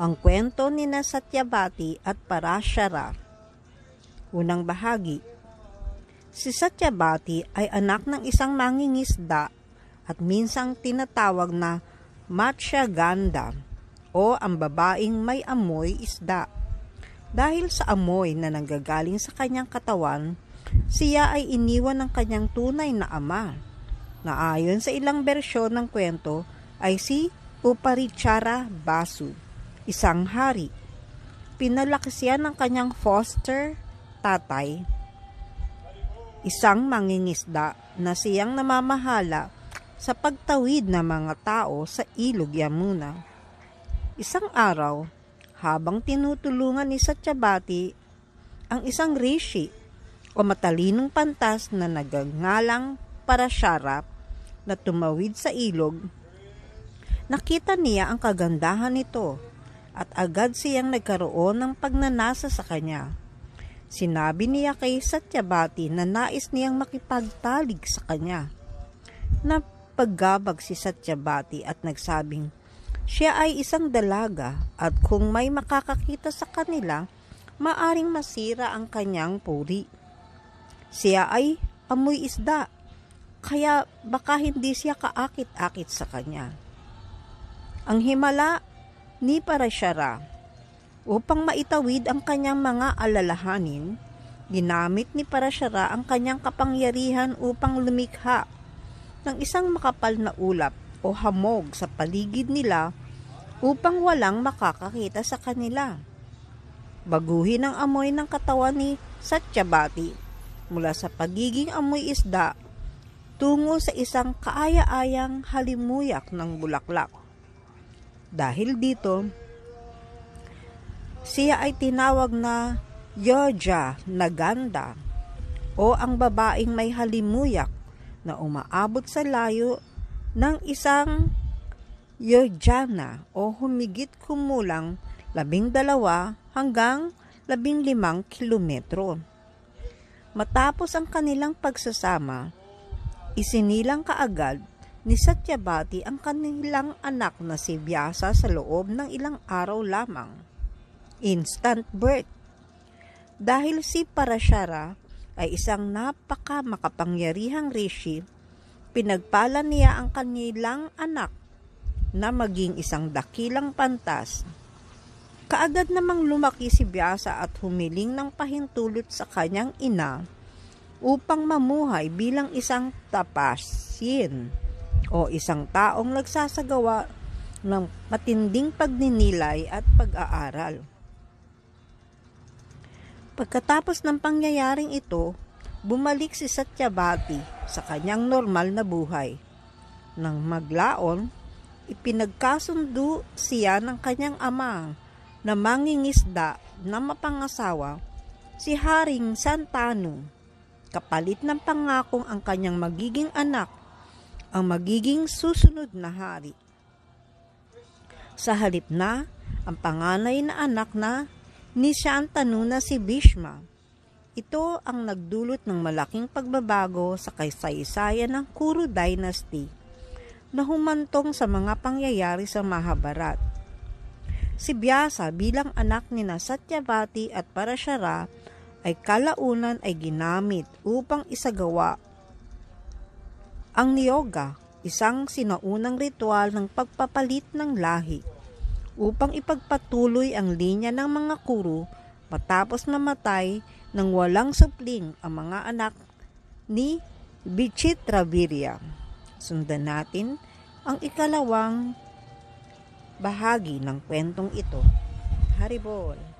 Ang kwento ni Satyavati at Parashara. Unang bahagi. Si Satyavati ay anak ng isang mangingisda at minsang tinatawag na Matsyagandha o ang babaeng may amoy isda. Dahil sa amoy na nanggagaling sa kanyang katawan, siya ay iniwan ng kanyang tunay na ama, na ayon sa ilang bersyon ng kwento ay si Uparichara Basu, isang hari. Pinalaki siya ng kanyang foster tatay, isang mangingisda na siyang namamahala sa pagtawid ng mga tao sa ilog Yamuna. Isang araw, habang tinutulungan ni Satyavati ang isang rishi o matalinong pantas na nagngangalang Parashara na tumawid sa ilog, nakita niya ang kagandahan nito at agad siyang nagkaroon ng pagnanasa sa kanya. Sinabi niya kay Satyavati na nais niyang makipagtalig sa kanya. Napaggabag si Satyavati at nagsabing siya ay isang dalaga at kung may makakakita sa kanila, maaring masira ang kanyang puri. Siya ay amoy isda, kaya baka hindi siya kaakit-akit sa kanya. Ang himala ni Parashara. Upang maitawid ang kanyang mga alalahanin, ginamit ni Parashara ang kanyang kapangyarihan upang lumikha ng isang makapal na ulap o hamog sa paligid nila upang walang makakakita sa kanila. Baguhin ang amoy ng katawan ni Satyavati mula sa pagiging amoy isda tungo sa isang kaaya-ayang halimuyak ng bulaklak. Dahil dito, siya ay tinawag na Yoja na Ganda o ang babaeng may halimuyak na umaabot sa layo ng isang yojana o humigit kumulang 12 hanggang 15 kilometro. Matapos ang kanilang pagsasama, isinilang kaagad ni Satyavati ang kanilang anak na si Vyasa sa loob ng ilang araw lamang. Instant birth. Dahil si Parashara ay isang makapangyarihang rishi, pinagpala niya ang kanilang anak na maging isang dakilang pantas. Kaagad namang lumaki si Vyasa at humiling ng pahintulot sa kanyang ina upang mamuhay bilang isang tapasin o isang taong nagsasagawa ng matinding pagninilay at pag-aaral. Pagkatapos ng pangyayaring ito, bumalik si Satyavati sa kanyang normal na buhay. Nang maglaon, ipinagkasundo siya ng kanyang ama na mangingisda na mapangasawa, si Haring Santanu, kapalit ng pangakong ang kanyang magiging anak, ang magiging susunod na hari. Sa halip na, ang panganay na anak na ni Shantanu na si Bhishma. Ito ang nagdulot ng malaking pagbabago sa kasaysayan ng Kuru Dynasty na humantong sa mga pangyayari sa Mahabharat. Si Vyasa bilang anak ni Satyavati at Parashara ay kalaunan ay ginamit upang isagawa ang niyoga, isang sinaunang ritual ng pagpapalit ng lahi, upang ipagpatuloy ang linya ng mga Kuru matapos namatay ng walang supling ang mga anak ni Vichitravirya. Sundan natin ang ikalawang bahagi ng kwentong ito. Haribol!